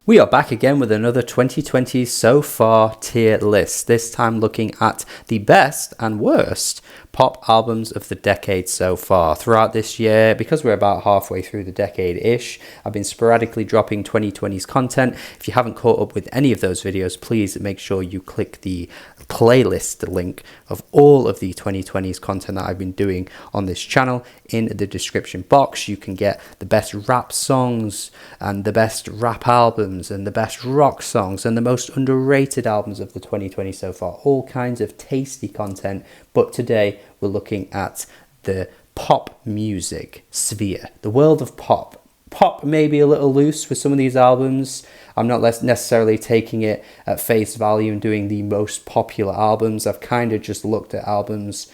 We are back again with another 2020 so far tier list, this time looking at the best and worst pop albums of the decade so far. Throughout this year, because we're about halfway through the decade-ish, I've been sporadically dropping 2020's content. If you haven't caught up with any of those videos, please make sure you click the playlist link of all of the 2020's content that I've been doing on this channel in the description box. You can get the best rap songs and the best rap albums and the best rock songs and the most underrated albums of the 2020 so far. All kinds of tasty content. But today we're looking at the pop music sphere, the world of pop. Pop may be a little loose with some of these albums. I'm not necessarily taking it at face value and doing the most popular albums. I've kind of just looked at albums,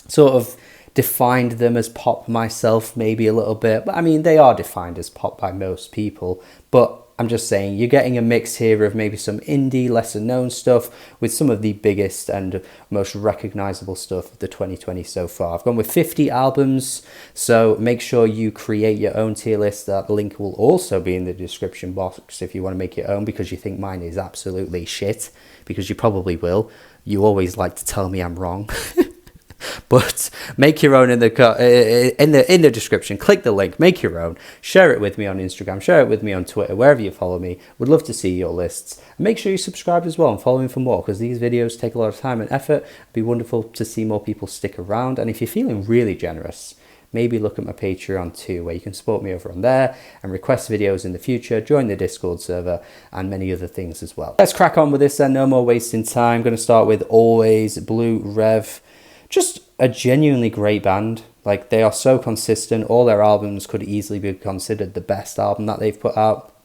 sort of defined them as pop myself maybe a little bit. But I mean, they are defined as pop by most people. But I'm just saying, you're getting a mix here of maybe some indie, lesser known stuff with some of the biggest and most recognizable stuff of the 2020 so far. I've gone with 50 albums, so make sure you create your own tier list. That link will also be in the description box if you want to make your own, because you think mine is absolutely shit, because you probably will. You always like to tell me I'm wrong. But make your own in the description. Click the link, make your own, share it with me on Instagram, share it with me on Twitter, wherever you follow me. Would love to see your lists. And make sure you subscribe as well and follow me for more, because these videos take a lot of time and effort. It'd be wonderful to see more people stick around. And if you're feeling really generous, maybe look at my Patreon too, where you can support me over on there and request videos in the future, join the Discord server, and many other things as well. Let's crack on with this then, no more wasting time. I'm going to start with Alvvays, Blue Rev. Just a genuinely great band. Like, they are so consistent. All their albums could easily be considered the best album that they've put out.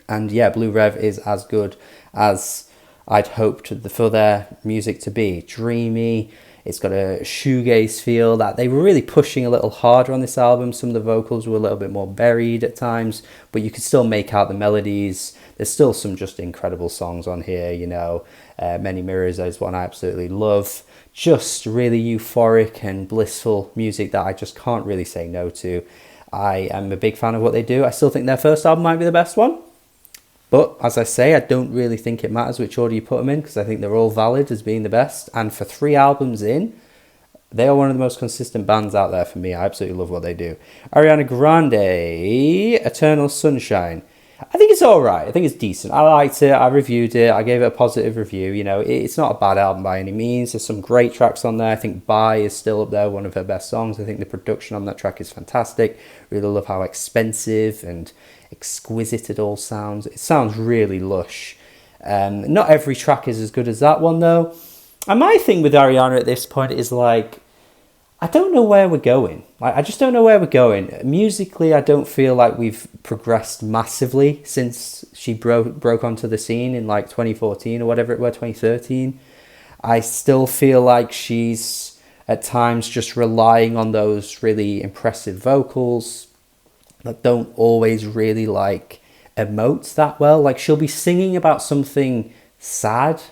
And yeah, Blue Rev is as good as I'd hoped for their music to be. Dreamy. It's got a shoegaze feel that they were really pushing a little harder on this album. Some of the vocals were a little bit more buried at times, but you could still make out the melodies. There's still some just incredible songs on here, you know. Many Mirrors is one I absolutely love. Just really euphoric and blissful music that I just can't really say no to. I am a big fan of what they do. I still think their first album might be the best one. But as I say, I don't really think it matters which order you put them in, because I think they're all valid as being the best. And for 3 albums in, they are one of the most consistent bands out there for me. I absolutely love what they do. Ariana Grande, Eternal Sunshine. I think it's all right. I think it's decent. I liked it. I reviewed it. I gave it a positive review. You know, it's not a bad album by any means. There's some great tracks on there. I think Bye is still up there, one of her best songs. I think the production on that track is fantastic. Really love how expensive and exquisite it all sounds. It sounds really lush. Not every track is as good as that one, though. And my thing with Ariana at this point is, like, I don't know where we're going. I just don't know where we're going. Musically, I don't feel like we've progressed massively since she broke onto the scene in like 2014 or whatever it was, 2013. I still feel like she's at times just relying on those really impressive vocals that don't always really like emote that well. Like, she'll be singing about something sad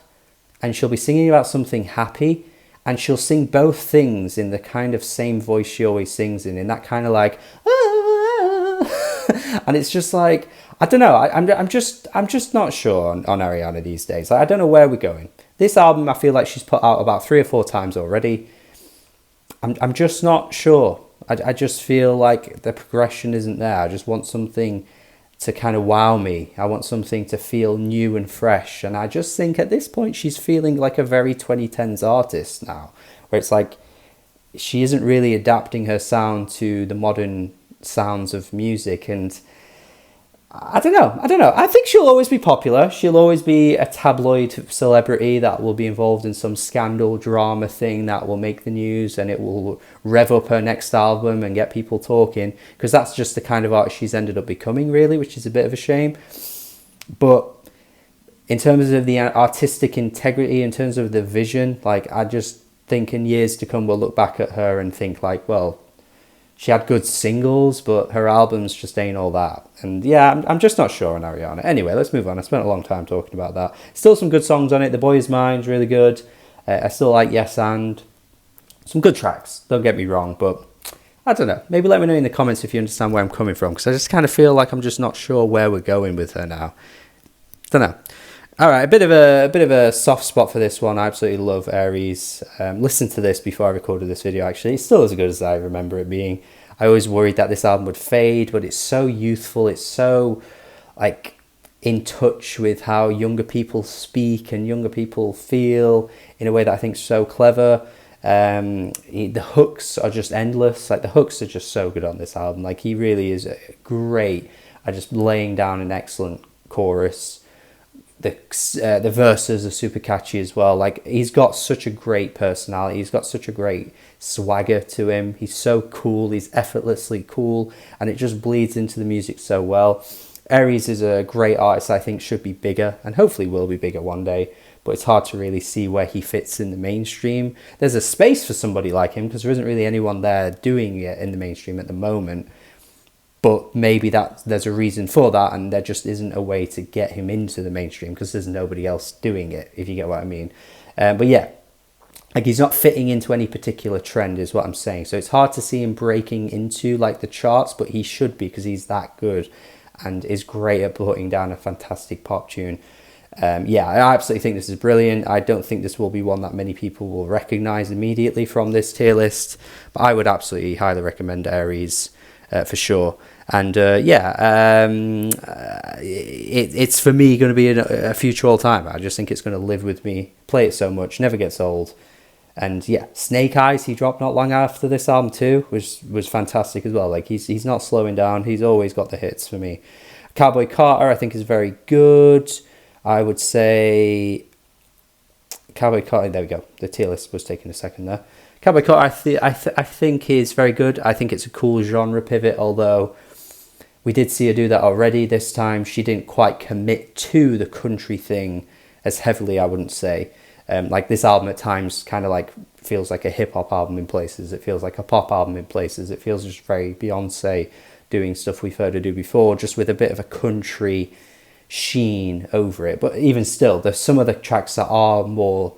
and she'll be singing about something happy. And she'll sing both things in the kind of same voice she always sings in that kind of like, ah. And it's just like, I don't know. I'm just not sure on Ariana these days. Like, I don't know where we're going. This album, I feel like she's put out about 3 or 4 times already. I'm just not sure. I just feel like the progression isn't there. I just want something to kind of wow me. I want something to feel new and fresh. And I just think at this point she's feeling like a very 2010s artist now, where it's like she isn't really adapting her sound to the modern sounds of music. And I don't know. I think she'll always be popular. She'll always be a tabloid celebrity that will be involved in some scandal drama thing that will make the news, and it will rev up her next album and get people talking, because that's just the kind of artist she's ended up becoming, really, which is a bit of a shame. But in terms of the artistic integrity, in terms of the vision, like, I just think in years to come we'll look back at her and think like, well, she had good singles, but her albums just ain't all that. And yeah, I'm just not sure on Ariana. Anyway, let's move on. I spent a long time talking about that. Still some good songs on it. The Boy Is Mine's really good. I still like Yes And. Some good tracks, don't get me wrong, but I don't know. Maybe let me know in the comments if you understand where I'm coming from, because I just kind of feel like I'm just not sure where we're going with her now. Don't know. All right, a bit of a soft spot for this one. I absolutely love Aries. Listen to this before I recorded this video. Actually, it's still as good as I remember it being. I always worried that this album would fade, but it's so youthful. It's so like in touch with how younger people speak and younger people feel in a way that I think is so clever. The hooks are just endless. Like the hooks are just so good on this album. Like he really is great at just laying down an excellent chorus. The verses are super catchy as well. Like he's got such a great personality. He's got such a great swagger to him. He's so cool. He's effortlessly cool, and it just bleeds into the music so well. Aries is a great artist. I think should be bigger, and hopefully will be bigger one day. But it's hard to really see where he fits in the mainstream. There's a space for somebody like him because there isn't really anyone there doing it in the mainstream at the moment. But maybe there's a reason for that, and there just isn't a way to get him into the mainstream because there's nobody else doing it, if you get what I mean. But yeah, like he's not fitting into any particular trend is what I'm saying. So it's hard to see him breaking into like the charts, but he should be because he's that good and is great at putting down a fantastic pop tune. Yeah, I absolutely think this is brilliant. I don't think this will be one that many people will recognize immediately from this tier list, but I would absolutely highly recommend Aries for sure. And it's for me going to be a future all-timer. I just think it's going to live with me. Play it so much, never gets old. And yeah, Snake Eyes, he dropped not long after this album too, was fantastic as well. Like he's not slowing down. He's always got the hits for me. Cowboy Carter, I think, is very good. I would say Cowboy Carter. There we go. The tier list was taking a second there. Cowboy Carter, I think is very good. I think it's a cool genre pivot, although we did see her do that already. This time she didn't quite commit to the country thing as heavily, I wouldn't say. Like this album at times kind of like feels like a hip hop album in places. It feels like a pop album in places. It feels just very Beyonce doing stuff we've heard her do before, just with a bit of a country sheen over it. But even still, there's some of the tracks that are more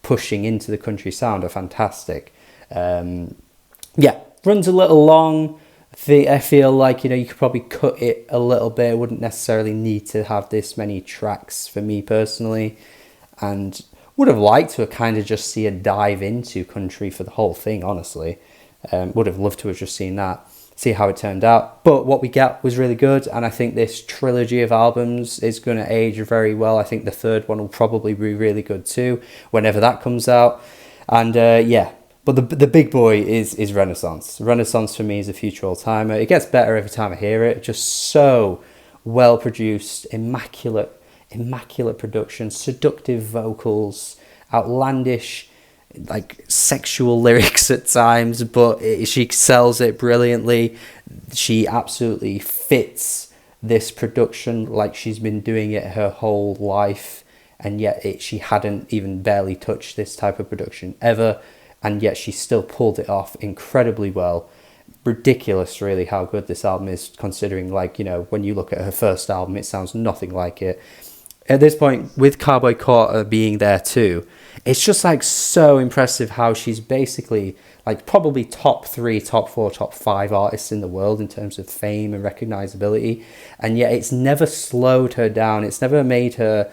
pushing into the country sound are fantastic. Yeah, runs a little long. I feel like, you know, you could probably cut it a little bit. It wouldn't necessarily need to have this many tracks for me personally, and would have liked to kind of just see a dive into country for the whole thing, honestly. Would have loved to have just seen that, see how it turned out. But what we get was really good, and I think this trilogy of albums is going to age very well. I think the third one will probably be really good too, whenever that comes out. And yeah, but the big boy is Renaissance. Renaissance for me is a future all-timer. It gets better every time I hear it. Just so well produced, immaculate production, seductive vocals, outlandish, like sexual lyrics at times, but she sells it brilliantly. She absolutely fits this production like she's been doing it her whole life, and yet she hadn't even barely touched this type of production ever, and yet she still pulled it off incredibly well. Ridiculous, really, how good this album is, considering, like, you know, when you look at her first album, it sounds nothing like it. At this point, with Cowboy Carter being there too, it's just like so impressive how she's basically like probably top 3, top 4, top 5 artists in the world in terms of fame and recognizability, and yet it's never slowed her down. It's never made her,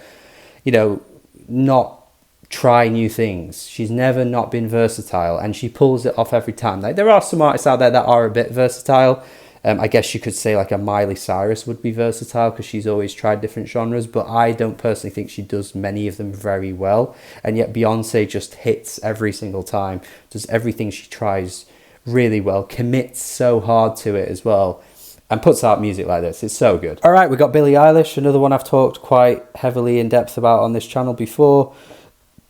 you know, not try new things. She's never not been versatile, and she pulls it off every time. Like there are some artists out there that are a bit versatile. I guess you could say like a Miley Cyrus would be versatile because she's always tried different genres, but I don't personally think she does many of them very well. And yet Beyonce just hits every single time, does everything she tries really well, commits so hard to it as well, and puts out music like this. It's so good. All right, we got Billie Eilish, another one I've talked quite heavily in depth about on this channel before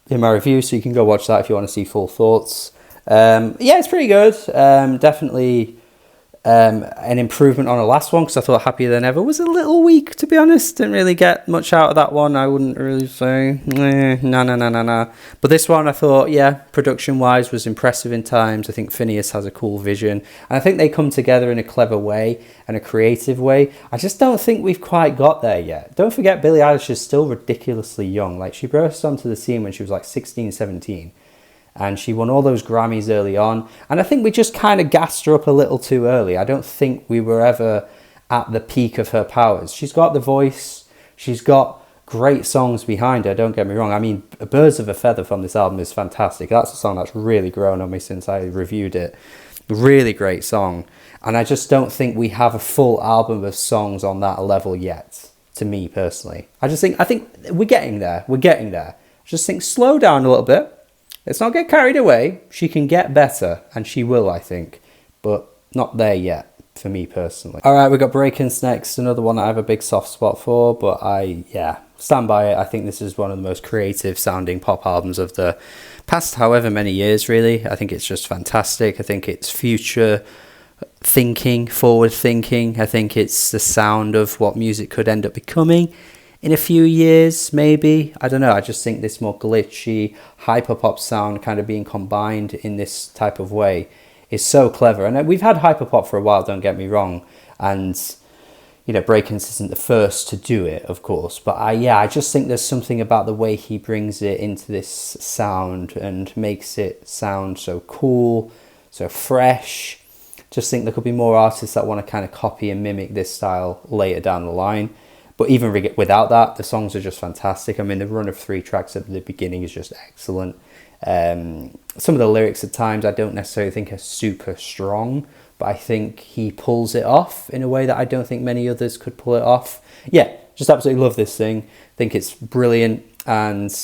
in my review, so you can go watch that if you want to see full thoughts. Yeah, it's pretty good. Definitely an improvement on the last one, because I thought Happier Than Ever was a little weak, to be honest. Didn't really get much out of that one. I wouldn't really say nah. But this one, I thought, yeah, production wise was impressive in times. I think Phineas has a cool vision, and I think they come together in a clever way and a creative way. I just don't think we've quite got there yet. Don't forget, Billie Eilish is still ridiculously young. Like, she burst onto the scene when she was like 16, 17. And she won all those Grammys early on. And I think we just kind of gassed her up a little too early. I don't think we were ever at the peak of her powers. She's got the voice. She's got great songs behind her, don't get me wrong. I mean, Birds of a Feather from this album is fantastic. That's a song that's really grown on me since I reviewed it. Really great song. And I just don't think we have a full album of songs on that level yet, to me personally. I think we're getting there. I just think slow down a little bit. Let's not get carried away. She can get better, and she will, I think. But not there yet, for me personally. Alright, we've got Brakence next, another one I have a big soft spot for, but stand by it. I think this is one of the most creative sounding pop albums of the past however many years, really. I think it's just fantastic. I think it's future thinking, forward thinking. I think it's the sound of what music could end up becoming in a few years, maybe. I don't know. I just think this more glitchy, hyperpop sound kind of being combined in this type of way is so clever. And we've had hyperpop for a while, don't get me wrong. And, you know, Brakence isn't the first to do it, of course. But I just think there's something about the way he brings it into this sound and makes it sound so cool, so fresh. Just think there could be more artists that want to kind of copy and mimic this style later down the line. But even without that, the songs are just fantastic. I mean, the run of 3 tracks at the beginning is just excellent. Some of the lyrics at times I don't necessarily think are super strong, but I think he pulls it off in a way that I don't think many others could pull it off. Yeah, just absolutely love this thing. Think it's brilliant and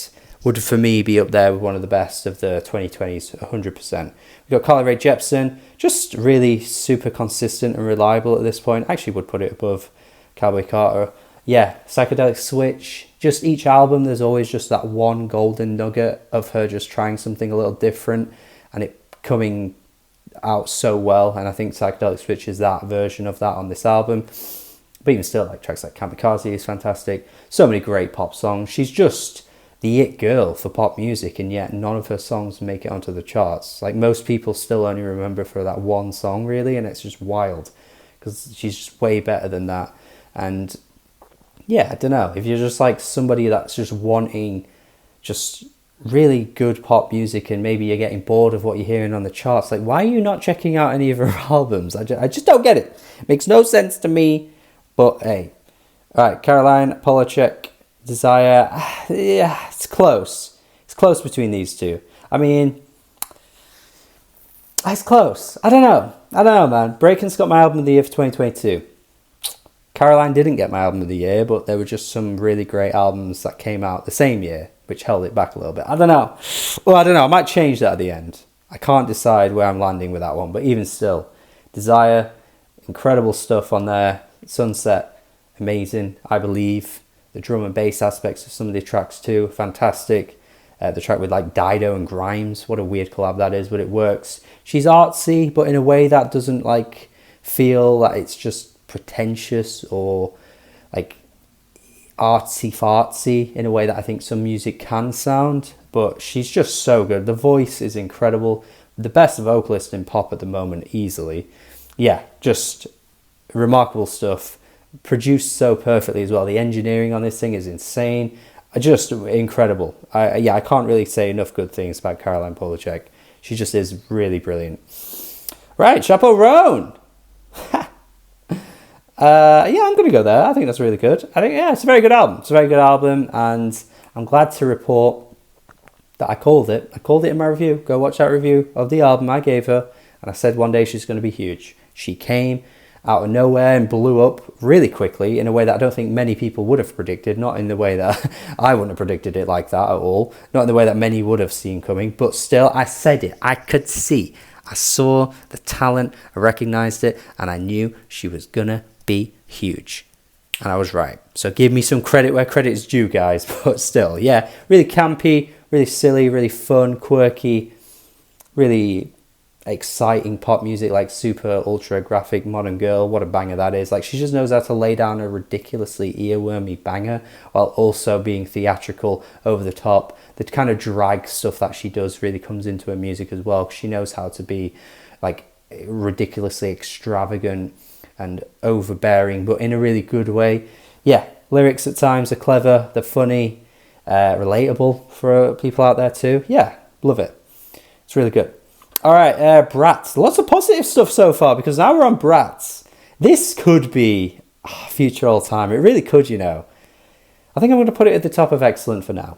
would, for me, be up there with one of the best of the 2020s, 100%. We've got Rae Jepsen, just really super consistent and reliable at this point. I actually would put it above Cowboy Carter. Yeah, Psychedelic Switch. Just each album, there's always just that one golden nugget of her just trying something a little different and it coming out so well. And I think Psychedelic Switch is that version of that on this album. But even still, like tracks like Kamikaze is fantastic. So many great pop songs. She's just the it girl for pop music, and yet none of her songs make it onto the charts. Like, most people still only remember for that one song, really, and it's just wild because she's just way better than that. And yeah, I don't know, if you're just like somebody that's just wanting just really good pop music and maybe you're getting bored of what you're hearing on the charts, like, why are you not checking out any of her albums? I just don't get it. It makes no sense to me, but hey. All right, Caroline Polachek, Desire. Yeah, it's close. It's close between these two. I mean, it's close. I don't know, man. Brakence got my album of the year for 2022. Caroline didn't get my album of the year, but there were just some really great albums that came out the same year, which held it back a little bit. I don't know. I might change that at the end. I can't decide where I'm landing with that one, but even still, Desire, incredible stuff on there. Sunset, amazing, I believe. The drum and bass aspects of some of the tracks too, fantastic. The track with like Dido and Grimes, what a weird collab that is, but it works. She's artsy, but in a way that doesn't like feel that it's just pretentious or like artsy fartsy in a way that I think some music can sound. But she's just so good. The voice is incredible. The best vocalist in pop at the moment, easily. Yeah, just remarkable stuff. Produced so perfectly as well. The engineering on this thing is insane. Just incredible. I can't really say enough good things about Caroline Polachek. She just is really brilliant. Right, Chappell Roan. I'm going to go there. I think that's really good. I think, it's a very good album. And I'm glad to report that I called it. I called it in my review. Go watch that review of the album I gave her. And I said one day she's going to be huge. She came out of nowhere and blew up really quickly in a way that I don't think many people would have predicted. Not in the way that I wouldn't have predicted it like that at all. Not in the way that many would have seen coming. But still, I said it. I could see. I saw the talent. I recognized it. And I knew she was going to be huge. And I was right. So give me some credit where credit is due, guys. But still, yeah. Really campy, really silly, really fun, quirky, really exciting pop music, like super ultra graphic Modern Girl. What a banger that is. Like, she just knows how to lay down a ridiculously earwormy banger while also being theatrical, over the top. The kind of drag stuff that she does really comes into her music as well. She knows how to be like ridiculously extravagant and overbearing, but in a really good way. Yeah, lyrics at times are clever, they're funny, relatable for people out there too. Yeah, love it. It's really good. All right, Bratz. Lots of positive stuff so far because now we're on Bratz. This could be future all-time. It really could, you know. I think I'm going to put it at the top of excellent for now.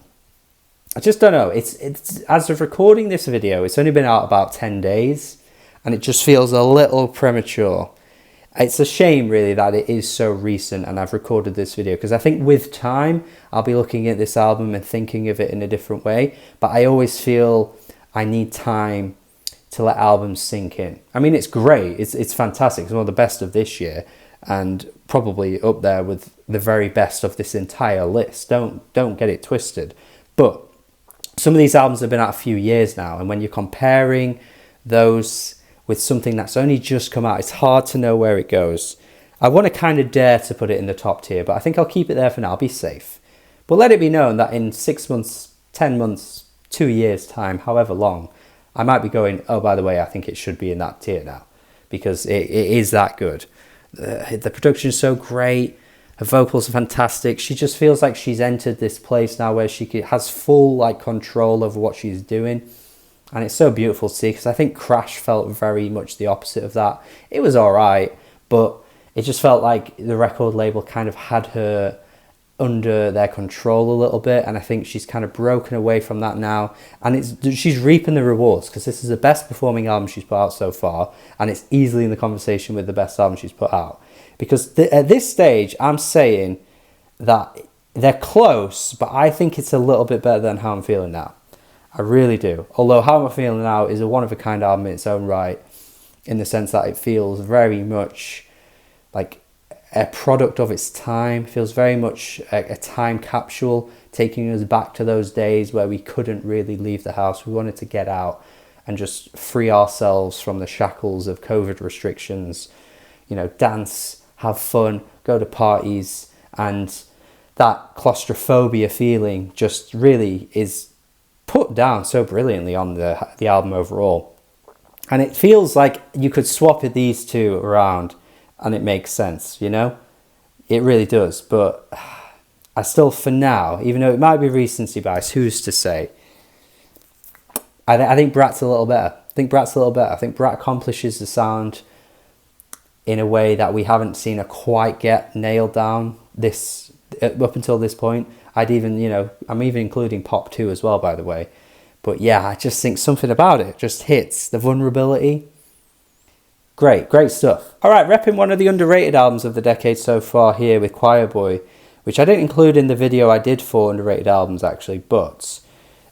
I just don't know. It's as of recording this video, it's only been out about 10 days, and it just feels a little premature. It's a shame, really, that it is so recent and I've recorded this video, because I think with time, I'll be looking at this album and thinking of it in a different way, but I always feel I need time to let albums sink in. I mean, it's great. It's fantastic. It's one of the best of this year, and probably up there with the very best of this entire list. Don't get it twisted. But some of these albums have been out a few years now, and when you're comparing those with something that's only just come out, it's hard to know where it goes. I want to kind of dare to put it in the top tier, but I think I'll keep it there for now. I'll be safe. But let it be known that in 6 months, 10 months, 2 years time, however long, I might be going, oh, by the way, I think it should be in that tier now, because it is that good. The production is so great. Her vocals are fantastic. She just feels like she's entered this place now where she has full control over what she's doing. And it's so beautiful to see, because I think Crash felt very much the opposite of that. It was all right, but it just felt like the record label kind of had her under their control a little bit, and I think she's kind of broken away from that now, and she's reaping the rewards, because this is the best performing album she's put out so far, and it's easily in the conversation with the best album she's put out. Because at this stage, I'm saying that they're close, but I think it's a little bit better than How I'm Feeling Now. I really do. Although How I'm Feeling Now is a one-of-a-kind album in its own right, in the sense that it feels very much like a product of its time. It feels very much a time capsule, taking us back to those days where we couldn't really leave the house. We wanted to get out and just free ourselves from the shackles of COVID restrictions, you know, dance, have fun, go to parties, and that claustrophobia feeling just really is put down so brilliantly on the album overall. And it feels like you could swap these two around and it makes sense, you know? It really does. But I still, for now, even though it might be recency bias, who's to say? I think Brat's a little better. I think Brat accomplishes the sound in a way that we haven't seen her quite get nailed down up until this point. I'm even including Pop 2 as well, by the way. But yeah, I just think something about it just hits. The vulnerability. Great stuff. All right, repping one of the underrated albums of the decade so far here with Choir Boy, which I didn't include in the video I did for underrated albums, actually, but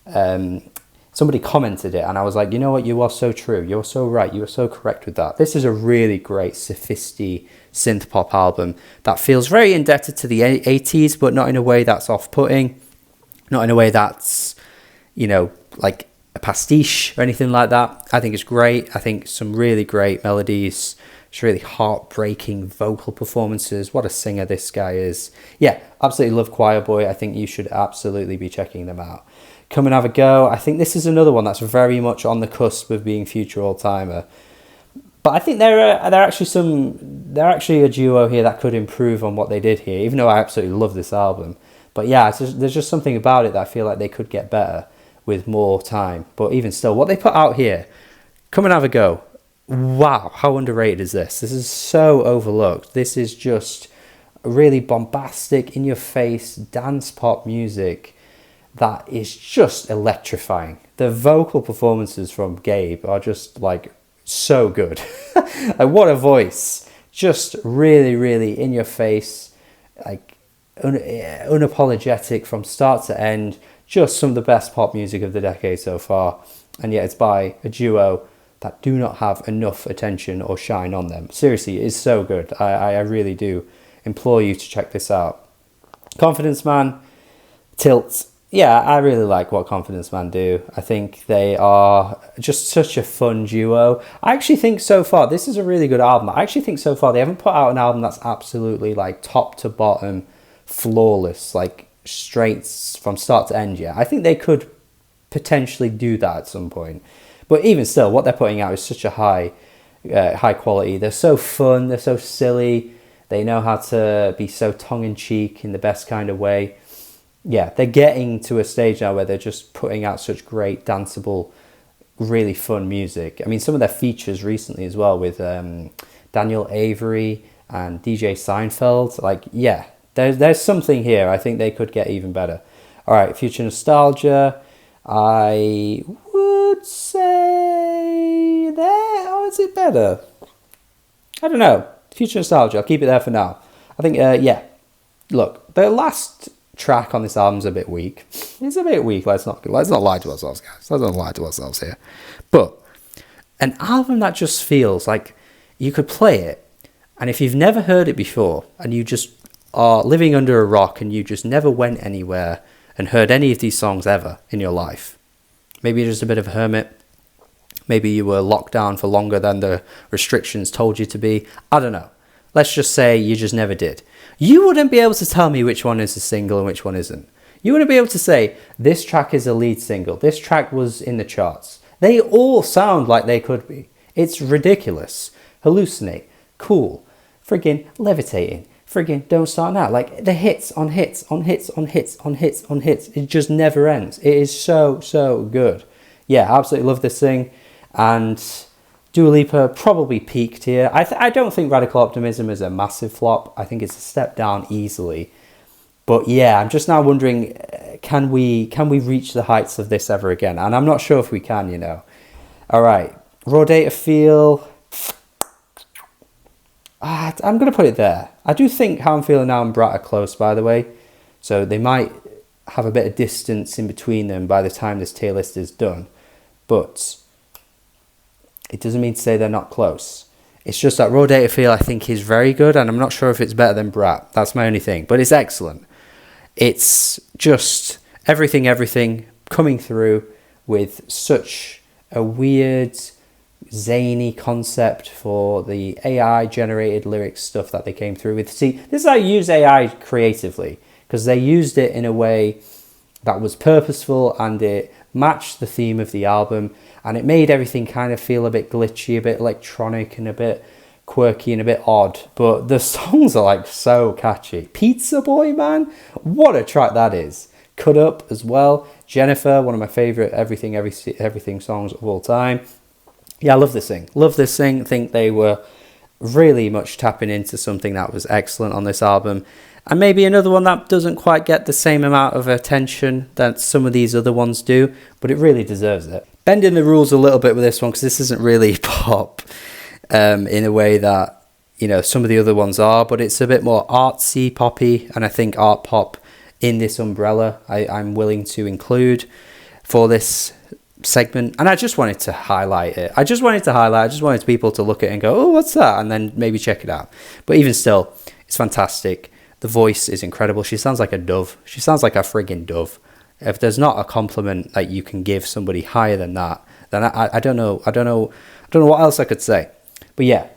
somebody commented it, and I was like, you know what, you are so true. You're so right. You are so correct with that. This is a really great, sophisticated synth pop album that feels very indebted to the 80s, but not in a way that's off-putting, not in a way that's, like a pastiche or anything like that. I think it's great. I think some really great melodies, just really heartbreaking vocal performances. What a singer this guy is. Yeah, absolutely love Choir Boy. I think you should absolutely be checking them out. Comanavago, I think this is another one that's very much on the cusp of being future all-timer. But I think they're actually a duo here that could improve on what they did here, even though I absolutely love this album. But yeah, there's just something about it that I feel like they could get better with more time. But even still, what they put out here, Come and Have a Go. Wow, how underrated is this? This is so overlooked. This is just really bombastic, in-your-face dance pop music that is just electrifying. The vocal performances from Gabe are just so good. What a voice. Just really, really in your face, unapologetic from start to end. Just some of the best pop music of the decade so far. And yet it's by a duo that do not have enough attention or shine on them. Seriously, it is so good. I really do implore you to check this out. Confidence Man, Tilt. Yeah, I really like what Confidence Man do. I think they are just such a fun duo. I actually think so far, this is a really good album. I actually think so far they haven't put out an album that's absolutely top to bottom, flawless, straight from start to end yet. I think they could potentially do that at some point. But even still, what they're putting out is such a high quality. They're so fun, they're so silly. They know how to be so tongue-in-cheek in the best kind of way. Yeah, they're getting to a stage now where they're just putting out such great danceable, really fun music. I mean, some of their features recently as well with Daniel Avery and DJ Seinfeld. Like, yeah, there's something here. I think they could get even better. All right, Future Nostalgia. I would say there, or is it better? I don't know. Future Nostalgia, I'll keep it there for now. I think, yeah. Look, the last track on this album's a bit weak. It's a bit weak. Let's not lie to ourselves, guys. Let's not lie to ourselves here. But an album that just feels like you could play it, and if you've never heard it before, and you just are living under a rock, and you just never went anywhere and heard any of these songs ever in your life, maybe you're just a bit of a hermit. Maybe you were locked down for longer than the restrictions told you to be. I don't know. Let's just say you just never did. You wouldn't be able to tell me which one is a single and which one isn't. You wouldn't be able to say, this track is a lead single. This track was in the charts. They all sound like they could be. It's ridiculous. Hallucinate. Cool. Friggin' levitating. Friggin' Don't Start Now. Like, the hits on hits on hits on hits on hits on hits. It just never ends. It is so, so good. Yeah, absolutely love this thing. And Dua Lipa probably peaked here. I don't think Radical Optimism is a massive flop. I think it's a step down easily. But yeah, I'm just now wondering, can we reach the heights of this ever again? And I'm not sure if we can, you know. All right, Raw Data Feel. I'm going to put it there. I do think How I'm Feeling Now and Brat are close, by the way. So they might have a bit of distance in between them by the time this tier list is done. But it doesn't mean to say they're not close. It's just that Raw Data Feel, I think, is very good, and I'm not sure if it's better than Brat. That's my only thing. But it's excellent. It's just everything coming through with such a weird, zany concept for the AI-generated lyrics stuff that they came through with. See, this is how you use AI creatively, because they used it in a way that was purposeful, and it matched the theme of the album, and it made everything kind of feel a bit glitchy, a bit electronic, and a bit quirky and a bit odd. But the songs are like so catchy. Pizza Boy, man, what a track that is. Cut Up as well. Jennifer, one of my favorite everything songs of all time. Yeah, I love this thing. I think they were really much tapping into something that was excellent on this album. And maybe another one that doesn't quite get the same amount of attention that some of these other ones do, but it really deserves it. Bending the rules a little bit with this one, because this isn't really pop in a way that, you know, some of the other ones are, but it's a bit more artsy, poppy, and I think art pop in this umbrella I'm willing to include for this segment. And I just wanted to highlight it. I just wanted people to look at it and go, oh, what's that? And then maybe check it out. But even still, it's fantastic. The voice is incredible. She sounds like a dove. She sounds like a friggin' dove. If there's not a compliment that you can give somebody higher than that, then I don't know what else I could say. But yeah,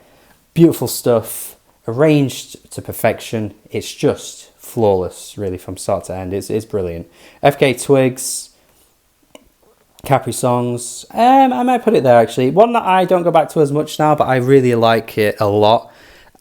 beautiful stuff, arranged to perfection. It's just flawless, really, from start to end. It's brilliant. FKA Twigs, Capri Songs. I might put it there, actually. One that I don't go back to as much now, but I really like it a lot.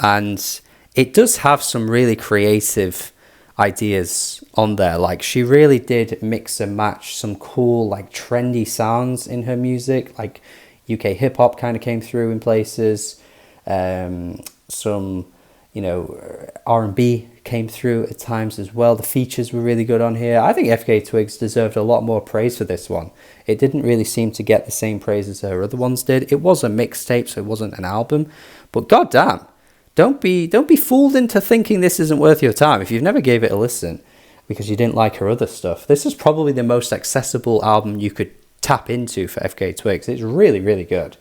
And it does have some really creative ideas on there. Like, she really did mix and match some cool, like, trendy sounds in her music. Like, UK hip-hop kind of came through in places. Some, you know, R&B came through at times as well. The features were really good on here. I think FKA Twigs deserved a lot more praise for this one. It didn't really seem to get the same praise as her other ones did. It was a mixtape, so it wasn't an album. But goddamn, don't be fooled into thinking this isn't worth your time if you've never gave it a listen because you didn't like her other stuff. This is probably the most accessible album you could tap into for FKA Twigs. It's really, really good.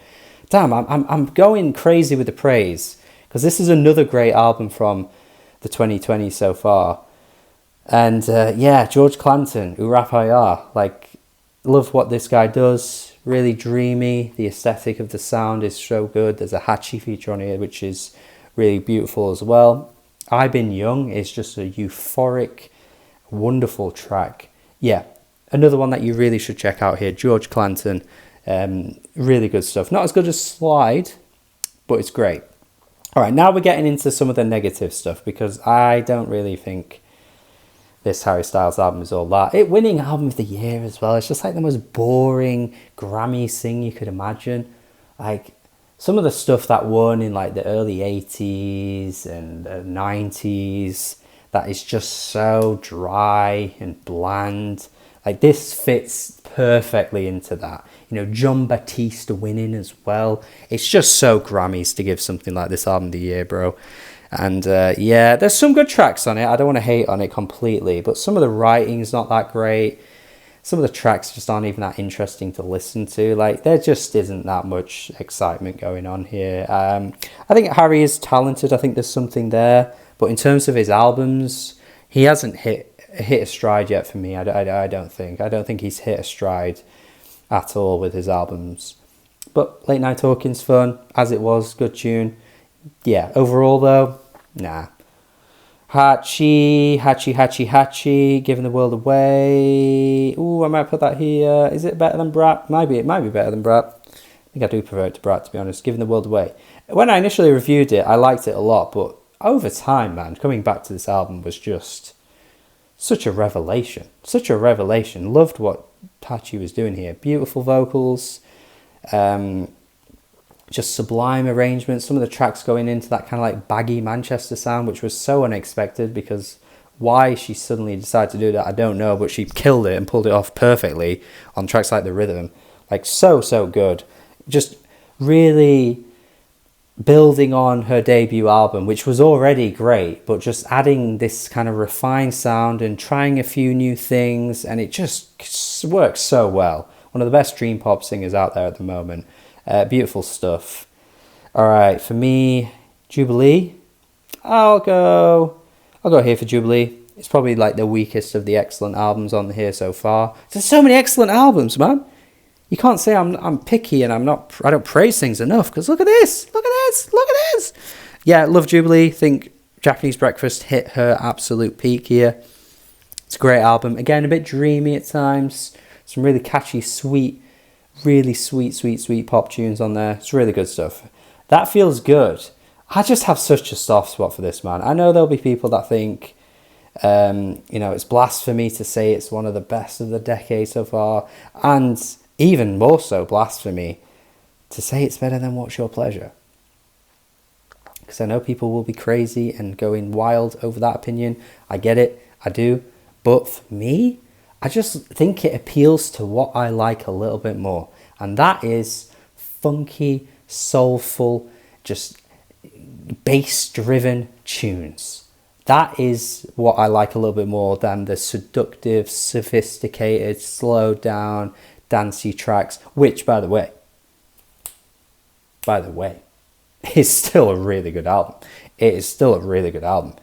Damn, I'm going crazy with the praise because this is another great album from the 2020s so far. And yeah, George Clanton, Urapaya, like, love what this guy does. Really dreamy. The aesthetic of the sound is so good. There's a Hatchie feature on here, which is really beautiful as well. I've Been Young is just a euphoric, wonderful track. Yeah, another one that you really should check out here. George Clanton, really good stuff. Not as good as Slide, but it's great. All right, now we're getting into some of the negative stuff because I don't really think this Harry Styles album is all that. It winning album of the year as well. It's just like the most boring Grammy thing you could imagine. Like some of the stuff that won in like the early 80s and 90s, that is just so dry and bland. Like this fits perfectly into that. You know, John Batiste winning as well. It's just so Grammys to give something like this album of the year, bro. And yeah, there's some good tracks on it. I don't want to hate on it completely, but some of the writing's not that great. Some of the tracks just aren't even that interesting to listen to. Like, there just isn't that much excitement going on here. I think Harry is talented. I think there's something there. But in terms of his albums, he hasn't hit a stride yet for me. I don't think. I don't think he's hit a stride at all with his albums. But Late Night Talking's fun, as it was. Good tune. Yeah, overall though, nah. Hatchie, Giving the World Away. Ooh, I might put that here. Is it better than Brat? It might be better than Brat. I think I do prefer it to Brat, to be honest. Giving the World Away. When I initially reviewed it, I liked it a lot, but over time, man, coming back to this album was just such a revelation. Such a revelation. Loved what Hatchie was doing here. Beautiful vocals. Just sublime arrangements. Some of the tracks going into that kind of like baggy Manchester sound, which was so unexpected, because why she suddenly decided to do that, I don't know, but she killed it and pulled it off perfectly on tracks like The Rhythm. Like so good. Just really building on her debut album, which was already great, but just adding this kind of refined sound and trying a few new things, and it just works so well. One of the best dream pop singers out there at the moment. Beautiful stuff. Alright, for me, Jubilee. I'll go here for Jubilee. It's probably like the weakest of the excellent albums on here so far. There's so many excellent albums, man. You can't say I'm picky and I don't praise things enough, because look at this. Yeah, love Jubilee. Think Japanese Breakfast hit her absolute peak here. It's a great album. Again, a bit dreamy at times. Some really catchy, really sweet pop tunes on there. It's really good stuff. That feels good. I just have such a soft spot for this, man. I know there'll be people that think, it's blasphemy to say it's one of the best of the decade so far, and even more so blasphemy to say it's better than What's Your Pleasure. Because I know people will be crazy and going wild over that opinion. I get it, I do. But for me, I just think it appeals to what I like a little bit more. And that is funky, soulful, just bass-driven tunes. That is what I like a little bit more than the seductive, sophisticated, slowed down, dancey tracks. Which, by the way, is still a really good album. It is still a really good album.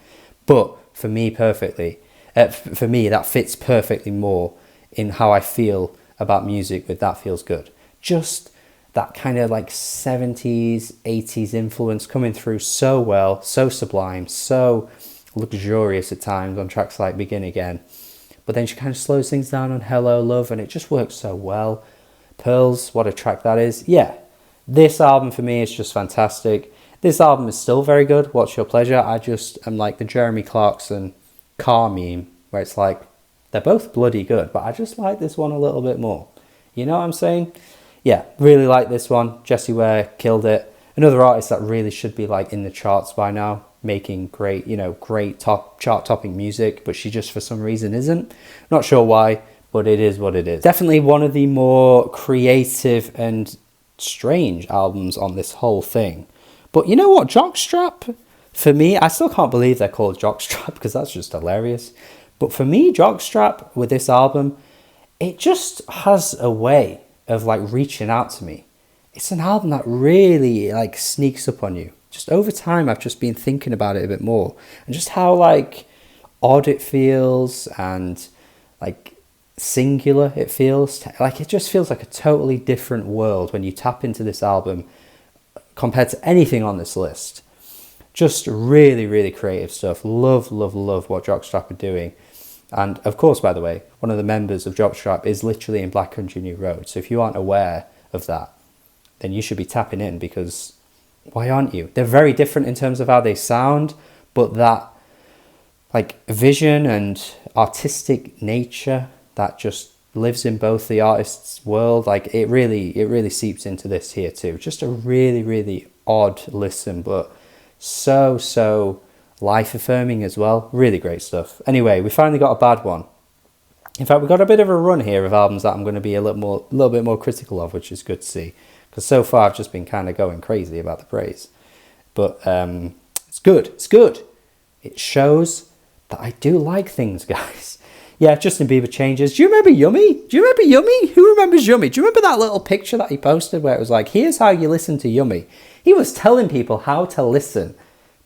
But for me, that fits perfectly more in how I feel about music with That Feels Good. Just that kind of like 70s, 80s influence coming through so well, so sublime, so luxurious at times on tracks like Begin Again. But then she kind of slows things down on Hello Love, and it just works so well. Pearls, what a track that is. Yeah, this album for me is just fantastic. This album is still very good. What's Your Pleasure? I just am like the Jeremy Clarkson car meme, where it's like, they're both bloody good, but I just like this one a little bit more. You know what I'm saying? Yeah, really like this one. Jessie Ware killed it. Another artist that really should be like in the charts by now, making great chart-topping music, but she just for some reason isn't. Not sure why, but it is what it is. Definitely one of the more creative and strange albums on this whole thing. But you know what? Jockstrap, for me, I still can't believe they're called Jockstrap, because that's just hilarious. But for me, Jockstrap with this album, it just has a way of like reaching out to me. It's an album that really like sneaks up on you. Just over time, I've just been thinking about it a bit more, and just how like odd it feels and like singular it feels. Like it just feels like a totally different world when you tap into this album compared to anything on this list. Just really, really creative stuff. Love what Jockstrap are doing. And of course, by the way, one of the members of Jockstrap is literally in Black Country New Road. So if you aren't aware of that, then you should be tapping in, because why aren't you? They're very different in terms of how they sound, but that like vision and artistic nature that just lives in both the artist's world. Like it really seeps into this here too. Just a really odd listen, but so life affirming as well. Really great stuff. Anyway, we finally got a bad one. In fact, we've got a bit of a run here of albums that I'm going to be a little bit more critical of, which is good to see. Because so far I've just been kind of going crazy about the praise. But it's good. It's good. It shows that I do like things, guys. Yeah, Justin Bieber changes. Do you remember Yummy? Do you remember Yummy? Who remembers Yummy? Do you remember that little picture that he posted where it was like, here's how you listen to Yummy? He was telling people how to listen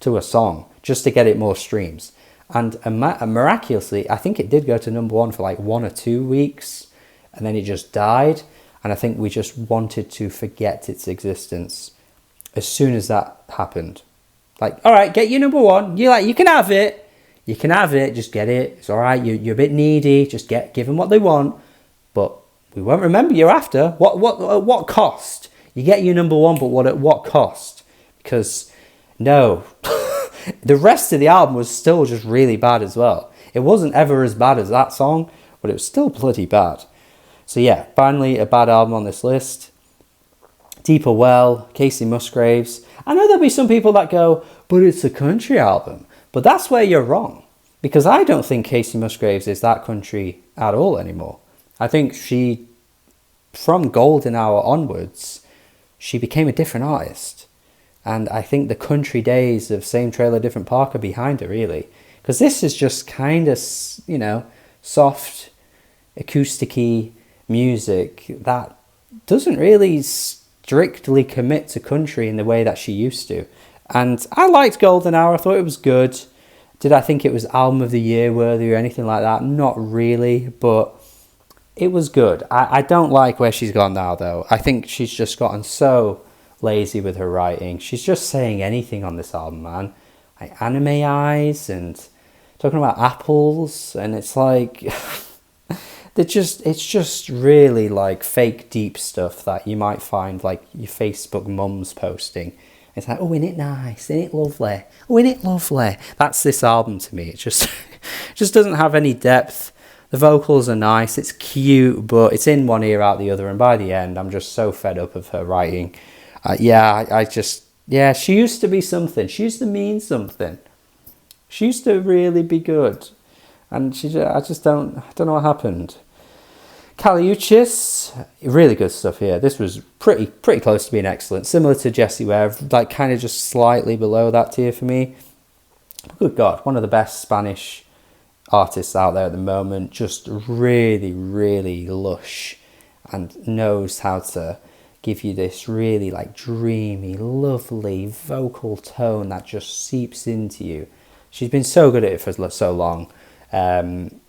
to a song just to get it more streams. And miraculously, I think it did go to number 1 for like 1 or 2 weeks. And then it just died. And I think we just wanted to forget its existence as soon as that happened. Like, all right, get your number 1. You can have it. You can have it. Just get it. It's all right. You're a bit needy. Just give them what they want. But we won't remember you after. What cost? You get your number 1, but at what cost? Because no, the rest of the album was still just really bad as well. It wasn't ever as bad as that song, but it was still bloody bad. So yeah, finally a bad album on this list. Deeper Well, Kacey Musgraves. I know there'll be some people that go, but it's a country album. But that's where you're wrong. Because I don't think Kacey Musgraves is that country at all anymore. I think she, from Golden Hour onwards, she became a different artist. And I think the country days of Same Trailer, Different Park are behind her, really. Because this is just kind of, soft, acoustic-y music that doesn't really strictly commit to country in the way that she used to. And I liked Golden Hour. I thought it was good. Did I think it was Album of the Year worthy or anything like that? Not really, but it was good. I don't like where she's gone now, though. I think she's just gotten so lazy with her writing. She's just saying anything on this album, man. Like anime eyes and talking about apples, and it's like it's just really like fake deep stuff that you might find like your Facebook mums posting. It's like, oh, isn't it nice? Isn't it lovely? Oh, isn't it lovely? That's this album to me. It just just doesn't have any depth. The vocals are nice. It's cute, but it's in one ear out the other. And by the end, I'm just so fed up of her writing. She used to be something. She used to mean something. She used to really be good. And I don't know what happened. Uchis, really good stuff here. This was pretty close to being excellent. Similar to Jessie Ware, like kind of just slightly below that tier for me. Good God, one of the best Spanish artists out there at the moment. Just really lush and knows how to give you this really like dreamy, lovely vocal tone that just seeps into you. She's been so good at it for so long. And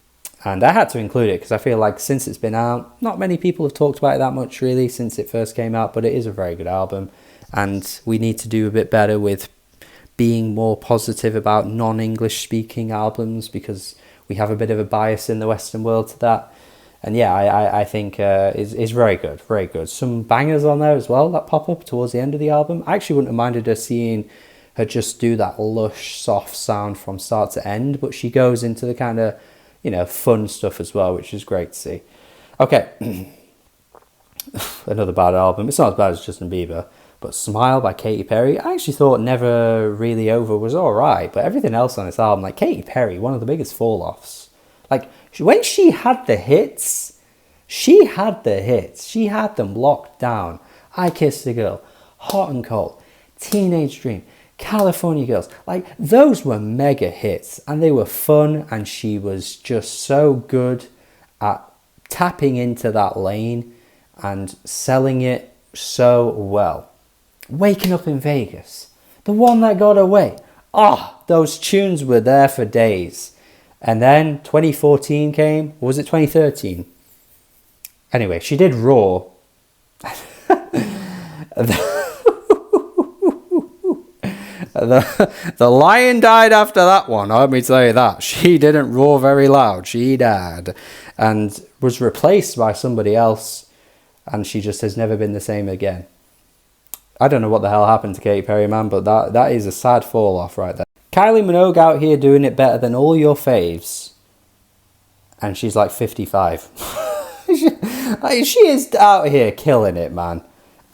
I had to include it because I feel like since it's been out, not many people have talked about it that much really since it first came out, but it is a very good album. And we need to do a bit better with being more positive about non-English speaking albums because we have a bit of a bias in the Western world to that. And yeah, I think is very good, very good. Some bangers on there as well that pop up towards the end of the album. I actually wouldn't have minded her seeing her just do that lush, soft sound from start to end, but she goes into the kind of, fun stuff as well, which is great to see. Okay, another bad album. It's not as bad as Justin Bieber, but Smile by Katy Perry. I actually thought Never Really Over was all right, but everything else on this album, like Katy Perry, one of the biggest fall-offs. Like, when she had the hits, she had them locked down. I Kissed a Girl, Hot and Cold, Teenage Dream, California Girls. Like, those were mega hits, and they were fun, and she was just so good at tapping into that lane and selling it so well. Waking Up in Vegas, the one that got away. Those tunes were there for days. And then 2014 came, or was it 2013? Anyway, she did Raw. The lion died after that one, let me tell you that. She didn't roar very loud, she died. And was replaced by somebody else, and she just has never been the same again. I don't know what the hell happened to Katy Perry, man, but that is a sad fall off right there. Kylie Minogue out here doing it better than all your faves. And she's like 55. She is out here killing it, man.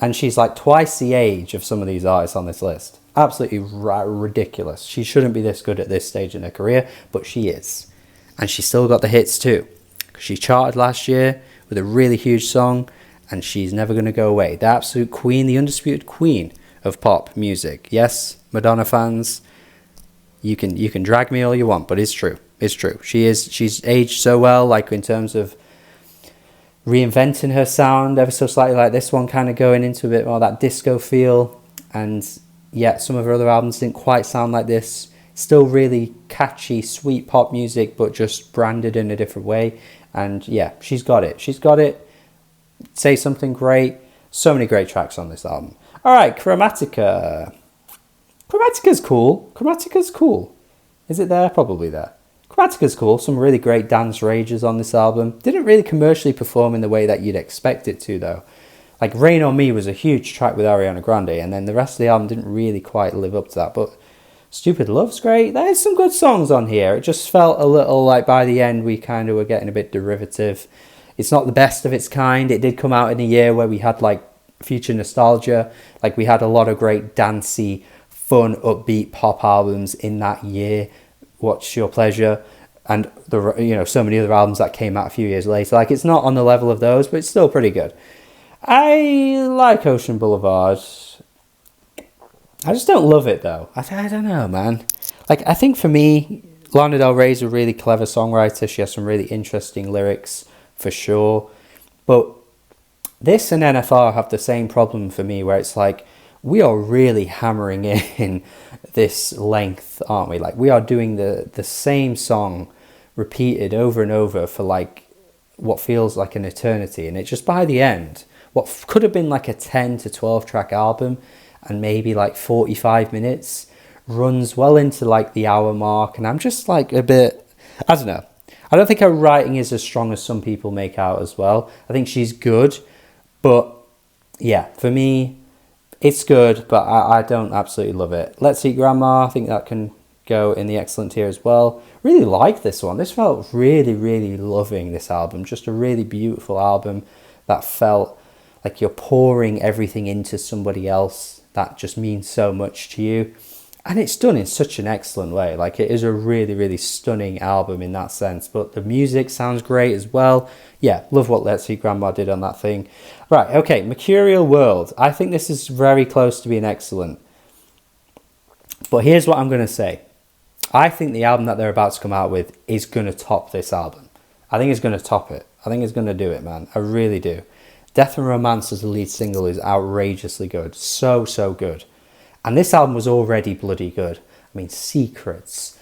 And she's like twice the age of some of these artists on this list. Absolutely ridiculous. She shouldn't be this good at this stage in her career, but she is. And she still got the hits too. She charted last year with a really huge song, and she's never going to go away. The absolute queen, the undisputed queen of pop music. Yes, Madonna fans, you can drag me all you want, but it's true. It's true. She's aged so well, like in terms of reinventing her sound ever so slightly, like this one kind of going into a bit more that disco feel. And yet some of her other albums didn't quite sound like this. Still really catchy, sweet pop music, but just branded in a different way. And yeah, she's got it. She's got it. Say Something Great. So many great tracks on this album. All right, Chromatica. Chromatica's cool. Chromatica's cool. Is it there? Probably there. Chromatica's cool. Some really great dance rages on this album. Didn't really commercially perform in the way that you'd expect it to, though. Like Rain on Me was a huge track with Ariana Grande, and then the rest of the album didn't really quite live up to that. But Stupid Love's great. There's some good songs on here. It just felt a little like by the end we kind of were getting a bit derivative. It's not the best of its kind. It did come out in a year where we had like future nostalgia. Like we had a lot of great dancey, fun, upbeat pop albums in that year. What's Your Pleasure? And so many other albums that came out a few years later. Like it's not on the level of those, but it's still pretty good. I like Ocean Boulevard. I just don't love it though. I don't know, man. Like I think for me, Lana Del Rey is a really clever songwriter. She has some really interesting lyrics for sure. But this and NFR have the same problem for me, where it's like we are really hammering in this length, aren't we? Like we are doing the same song repeated over and over for like what feels like an eternity, and it just by the end, what could have been like a 10 to 12 track album and maybe like 45 minutes runs well into like the hour mark, and I'm just like a bit, I don't know. I don't think her writing is as strong as some people make out as well. I think she's good, but yeah, for me, it's good, but I don't absolutely love it. Let's Eat Grandma, I think that can go in the excellent tier as well. Really like this one. This felt really, really loving, this album. Just a really beautiful album that felt like you're pouring everything into somebody else that just means so much to you. And it's done in such an excellent way. Like it is a really, really stunning album in that sense. But the music sounds great as well. Yeah, love what Let's See Grandma did on that thing. Right, okay, Mercurial World. I think this is very close to being excellent. But here's what I'm going to say. I think the album that they're about to come out with is going to top this album. I think it's going to top it. I think it's going to do it, man. I really do. Death and Romance as the lead single is outrageously good. So, so good. And this album was already bloody good. I mean, Secrets,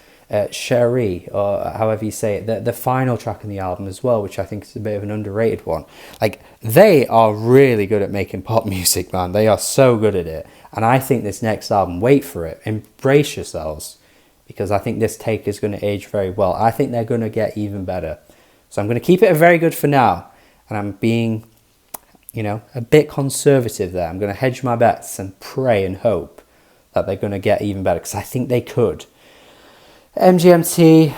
Cherie, or however you say it, the final track in the album as well, which I think is a bit of an underrated one. Like, they are really good at making pop music, man. They are so good at it. And I think this next album, wait for it, embrace yourselves, because I think this take is going to age very well. I think they're going to get even better. So I'm going to keep it a very good for now. And I'm being, a bit conservative there. I'm going to hedge my bets and pray and hope that they're going to get even better, because I think they could. MGMT,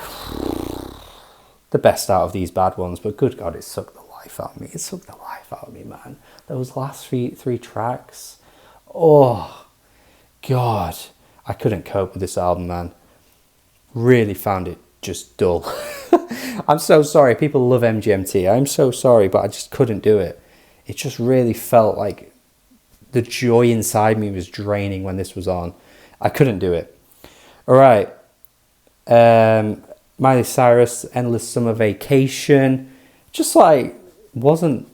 the best out of these bad ones, but good God, it sucked the life out of me. It sucked the life out of me, man. Those last three tracks, oh, God. I couldn't cope with this album, man. Really found it just dull. I'm so sorry. People love MGMT. I'm so sorry, but I just couldn't do it. It just really felt like the joy inside me was draining when this was on. I couldn't do it. All right. Miley Cyrus, Endless Summer Vacation. Just like wasn't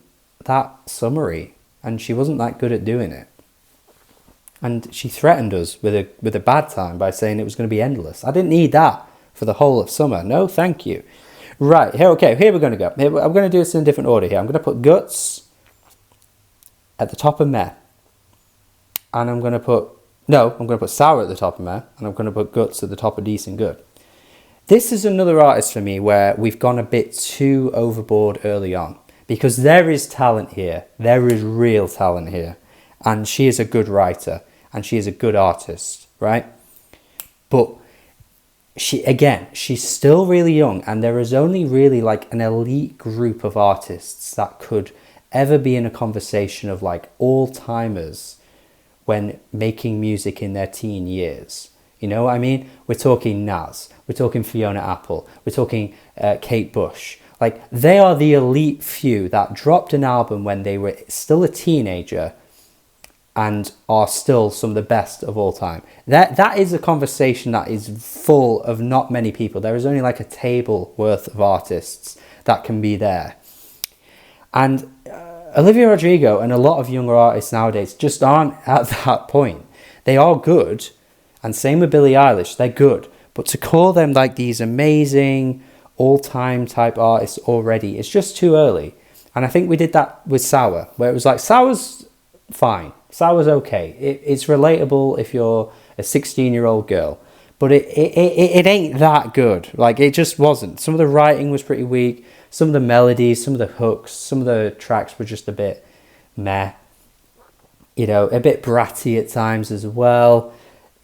that summery, and she wasn't that good at doing it. And she threatened us with a bad time by saying it was going to be endless. I didn't need that for the whole of summer. No, thank you. Right, here we're going to go. I'm going to do this in a different order here. I'm going to put Guts at the top of Meh. And I'm going to put Sour at the top of Meh. And I'm going to put Guts at the top of Decent Good. This is another artist for me where we've gone a bit too overboard early on. Because there is talent here. There is real talent here. And she is a good writer. And she is a good artist, right? But she's still really young, and there is only really like an elite group of artists that could ever be in a conversation of like all-timers when making music in their teen years. You know what I mean? We're talking Nas, we're talking Fiona Apple, we're talking Kate Bush. Like, they are the elite few that dropped an album when they were still a teenager and are still some of the best of all time. That is a conversation that is full of not many people. There is only like a table worth of artists that can be there. And Olivia Rodrigo and a lot of younger artists nowadays just aren't at that point. They are good, and same with Billie Eilish, they're good. But to call them like these amazing all-time type artists already, it's just too early. And I think we did that with Sour, where it was like, Sour's fine. Sour's okay. It's relatable if you're a 16-year-old girl. But it ain't that good. Like, it just wasn't. Some of the writing was pretty weak. Some of the melodies, some of the hooks, some of the tracks were just a bit meh. You know, a bit bratty at times as well.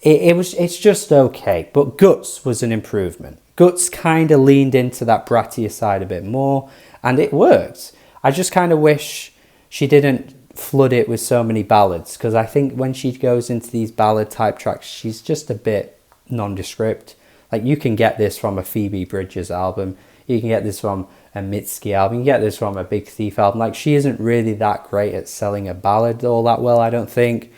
It's just okay. But Guts was an improvement. Guts kind of leaned into that brattier side a bit more, and it worked. I just kind of wish she didn't flood it with so many ballads, because I think when she goes into these ballad type tracks, she's just a bit nondescript. Like, you can get this from a Phoebe Bridgers album, you can get this from a Mitski album, you can get this from a Big Thief album. Like, she isn't really that great at selling a ballad all that well, I don't think.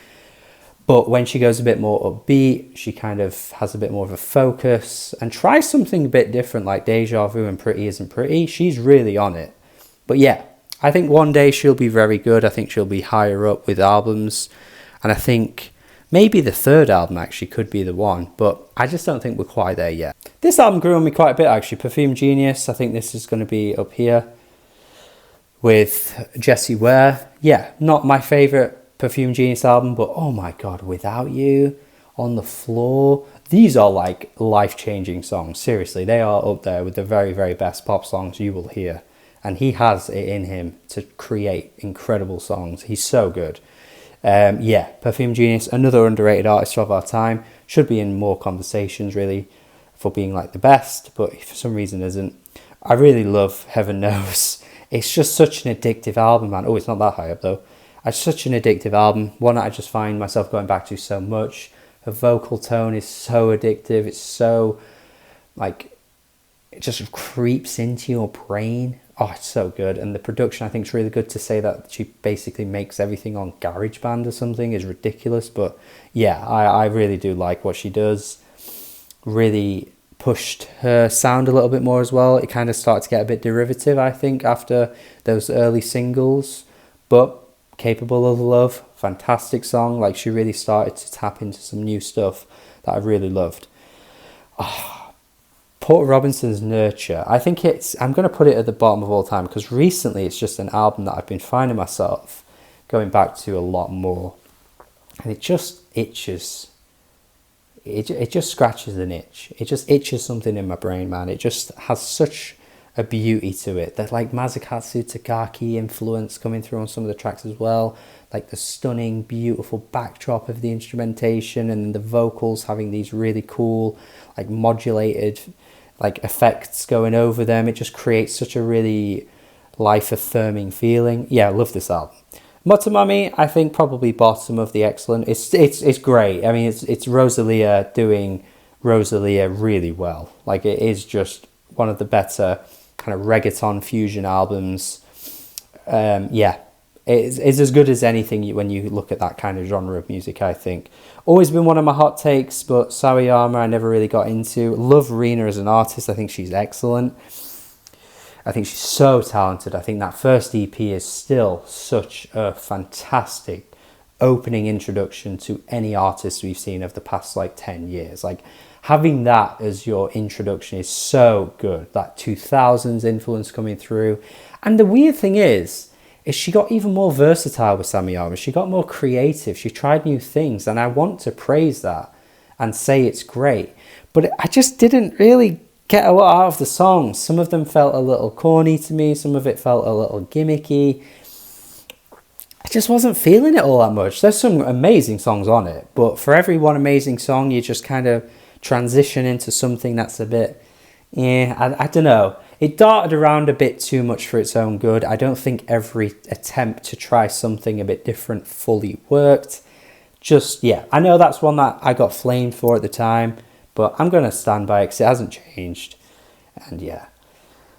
But when she goes a bit more upbeat, she kind of has a bit more of a focus and tries something a bit different, like Deja Vu and Pretty Isn't Pretty. She's really on it. But yeah, I think one day she'll be very good. I think she'll be higher up with albums. And I think maybe the third album actually could be the one. But I just don't think we're quite there yet. This album grew on me quite a bit, actually. Perfume Genius, I think this is going to be up here with Jessie Ware. Yeah, not my favourite Perfume Genius album, but oh my god, Without You, On the Floor, these are like life-changing songs. Seriously, they are up there with the very, very best pop songs you will hear. And he has it in him to create incredible songs. He's so good. Yeah, Perfume Genius, another underrated artist of our time. Should be in more conversations, really, for being like the best, but for some reason isn't. I really love Heaven Knows. It's just such an addictive album, man. Oh, it's not that high up, though. It's such an addictive album. One that I just find myself going back to so much. Her vocal tone is so addictive. It's so, like, it just creeps into your brain. Oh, it's so good. And the production, I think, is really good. To say that she basically makes everything on GarageBand or something is ridiculous. But yeah, I really do like what she does. Really pushed her sound a little bit more as well. It kind of started to get a bit derivative, I think, after those early singles. But Capable of Love, fantastic song. Like, she really started to tap into some new stuff that I really loved. Porter Robinson's Nurture, I think I'm going to put it at the bottom of all time, because recently it's just an album that I've been finding myself going back to a lot more, and it just itches. It just scratches an itch. It just itches something in my brain, man. It just has such a beauty to it. That like Mazakatsu Takaki influence coming through on some of the tracks as well. Like the stunning, beautiful backdrop of the instrumentation, and the vocals having these really cool, like modulated, like effects going over them. It just creates such a really life-affirming feeling. Yeah, I love this album. Motomami, I think probably bottom of the excellent. It's great. I mean, it's Rosalia doing Rosalia really well. Like, it is just one of the better kind of reggaeton fusion albums. Yeah, it's as good as anything when you look at that kind of genre of music, I think. Always been one of my hot takes, but Sawayama I never really got into. Love Rina as an artist. I think she's excellent. I think she's so talented. I think that first EP is still such a fantastic opening introduction to any artist we've seen of the past like 10 years. Like, having that as your introduction is so good. That 2000s influence coming through. And the weird thing is she got even more versatile with Sawayama. She got more creative. She tried new things. And I want to praise that and say it's great. But I just didn't really get a lot out of the songs. Some of them felt a little corny to me. Some of it felt a little gimmicky. I just wasn't feeling it all that much. There's some amazing songs on it. But for every one amazing song, you just kind of transition into something that's a bit, I don't know. It darted around a bit too much for its own good. I don't think every attempt to try something a bit different fully worked. I know that's one that I got flamed for at the time, but I'm going to stand by it because it hasn't changed. And yeah.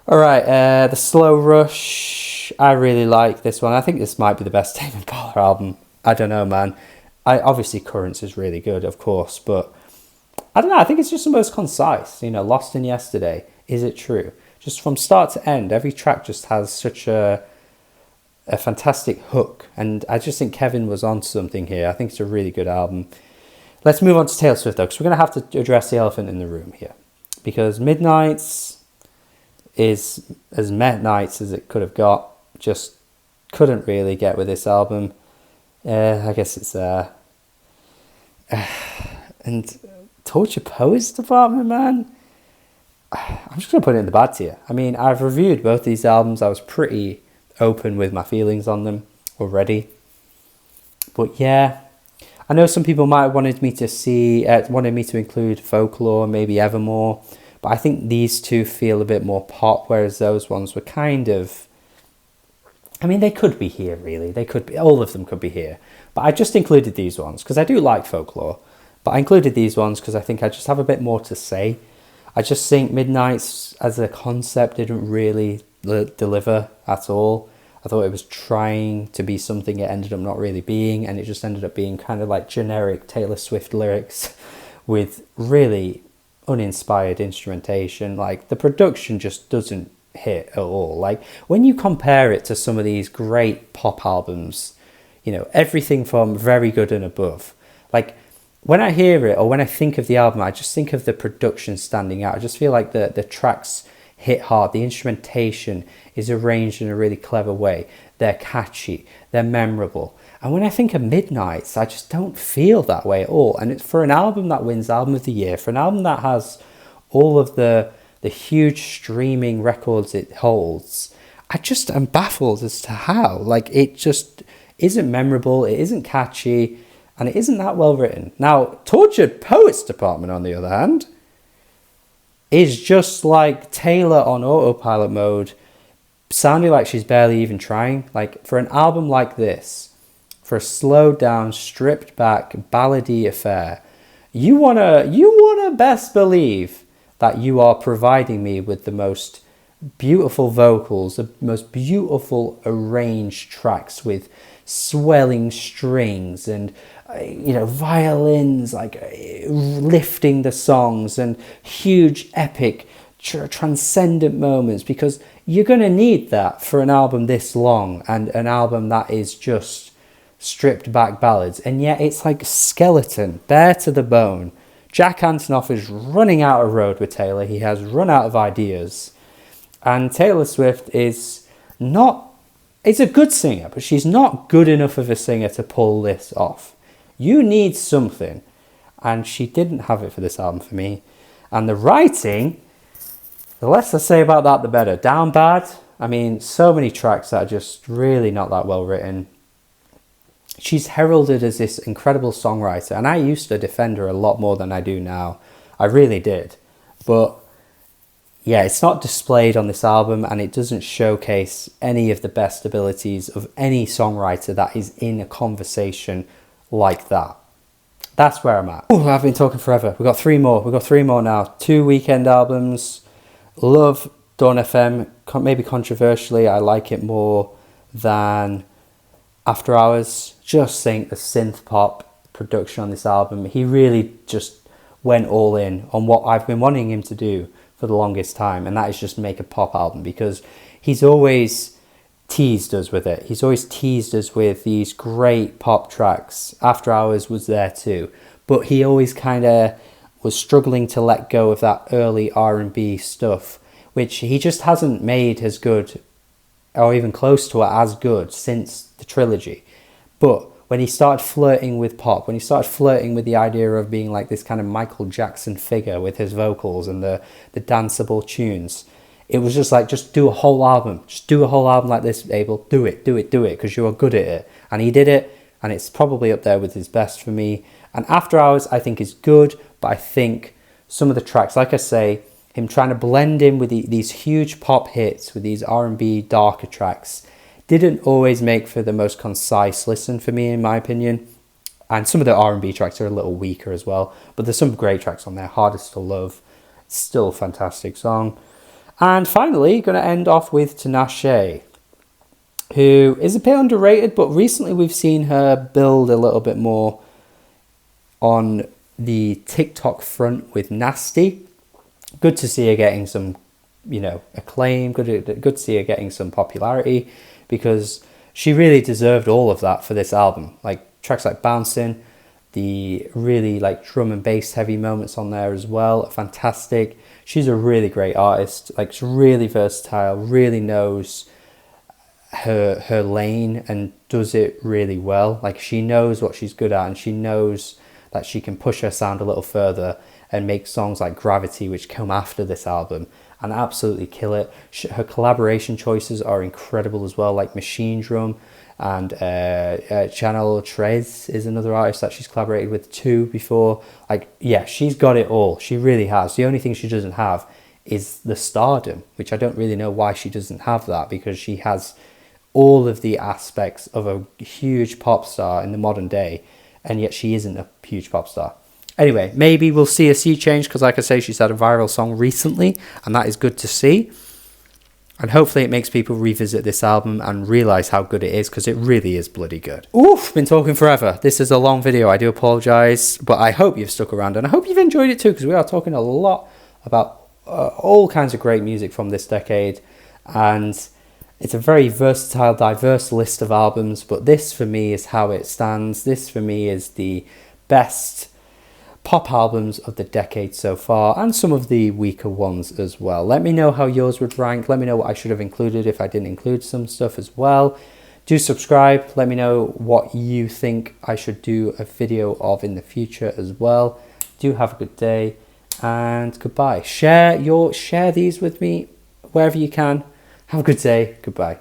All right, the Slow Rush. I really like this one. I think this might be the best Tame Impala album. I don't know, man. Obviously, Currents is really good, of course, but I don't know. I think it's just the most concise. Lost in Yesterday. Is it true? Just from start to end, every track just has such a fantastic hook, and I just think Kevin was onto something here. I think it's a really good album. Let's move on to Taylor Swift, though, because we're going to have to address the elephant in the room here, because Midnights is as Midnights as it could have got. Just couldn't really get with this album. I guess it's and Torture Poets Department, man. I'm just going to put it in the bad tier. I mean, I've reviewed both these albums. I was pretty open with my feelings on them already. But yeah, I know some people might have wanted me to include Folklore, maybe Evermore. But I think these two feel a bit more pop, whereas those ones were kind of... I mean, they could be here, really. They could be. All of them could be here. But I just included these ones because I do like Folklore. But I included these ones because I think I just have a bit more to say. I just think Midnights as a concept didn't really deliver at all. I thought it was trying to be something it ended up not really being, and it just ended up being kind of like generic Taylor Swift lyrics with really uninspired instrumentation. Like, the production just doesn't hit at all. Like, when you compare it to some of these great pop albums, everything from Very Good and above, like, when I hear it or when I think of the album, I just think of the production standing out. I just feel like the tracks hit hard. The instrumentation is arranged in a really clever way. They're catchy. They're memorable. And when I think of Midnights, I just don't feel that way at all. And it's for an album that wins Album of the Year, for an album that has all of the huge streaming records it holds, I just am baffled as to how. Like, it just isn't memorable. It isn't catchy. And it isn't that well written. Now, Tortured Poets Department, on the other hand, is just like Taylor on autopilot mode, sounding like she's barely even trying. Like, for an album like this, for a slowed down, stripped back, ballady affair, you wanna best believe that you are providing me with the most beautiful vocals, the most beautiful arranged tracks with swelling strings and violins like lifting the songs and huge epic transcendent moments, because you're going to need that for an album this long and an album that is just stripped back ballads. And yet it's like skeleton, bare to the bone. Jack Antonoff is running out of road with Taylor. He has run out of ideas, and Taylor Swift is a good singer, but she's not good enough of a singer to pull this off. You need something, and she didn't have it for this album for me. And the writing, the less I say about that, the better. Down Bad, I mean, so many tracks that are just really not that well written. She's heralded as this incredible songwriter, and I used to defend her a lot more than I do now. I really did. But yeah, it's not displayed on this album, and it doesn't showcase any of the best abilities of any songwriter that is in a conversation like that. That's where I'm at. Ooh, I've been talking forever. We've got three more now. 2 Weekend albums. Love Dawn FM. Maybe controversially, I like it more than After Hours. Just think the synth pop production on this album. He really just went all in on what I've been wanting him to do for the longest time, and that is just make a pop album, because he's always teased us with it. He's always teased us with these great pop tracks. After Hours was there too, but he always kind of was struggling to let go of that early R&B stuff, which he just hasn't made as good or even close to it as good since the trilogy. But when he started flirting with pop, when he started flirting with the idea of being like this kind of Michael Jackson figure with his vocals and the danceable tunes, it was just like, just do a whole album. Just do a whole album like this, Abel. Do it, because you are good at it. And he did it, and it's probably up there with his best for me. And After Hours, I think, is good, but I think some of the tracks, like I say, him trying to blend in with these huge pop hits with these R&B darker tracks didn't always make for the most concise listen for me, in my opinion. And some of the R&B tracks are a little weaker as well, but there's some great tracks on there. Hardest to Love, still a fantastic song. And finally, going to end off with Tinashe, who is a bit underrated, but recently we've seen her build a little bit more on the TikTok front with Nasty. Good to see her getting some, acclaim. Good to see her getting some popularity, because she really deserved all of that for this album. Like tracks like Bouncing, the really like drum and bass heavy moments on there as well are fantastic. She's a really great artist. Like, she's really versatile, really knows her lane and does it really well. Like, she knows what she's good at, and she knows that she can push her sound a little further and make songs like Gravity, which come after this album, and absolutely kill it. Her collaboration choices are incredible as well, like Machine Drum and Channel Trez is another artist that she's collaborated with too before. Like, yeah, she's got it all. She really has. The only thing she doesn't have is the stardom, which I don't really know why she doesn't have that, because she has all of the aspects of a huge pop star in the modern day, and yet she isn't a huge pop star. Anyway, maybe we'll see a sea change, because like I say, she's had a viral song recently, and that is good to see. And hopefully it makes people revisit this album and realise how good it is, because it really is bloody good. Oof, been talking forever. This is a long video, I do apologise, but I hope you've stuck around, and I hope you've enjoyed it too, because we are talking a lot about all kinds of great music from this decade, and it's a very versatile, diverse list of albums, but this for me is how it stands. This for me is the best pop albums of the decade so far, and some of the weaker ones as well. Let me know how yours would rank. Let me know what I should have included if I didn't include some stuff as well. Do subscribe. Let me know what you think I should do a video of in the future as well. Do have a good day, and goodbye. Share these with me wherever you can. Have a good day. Goodbye.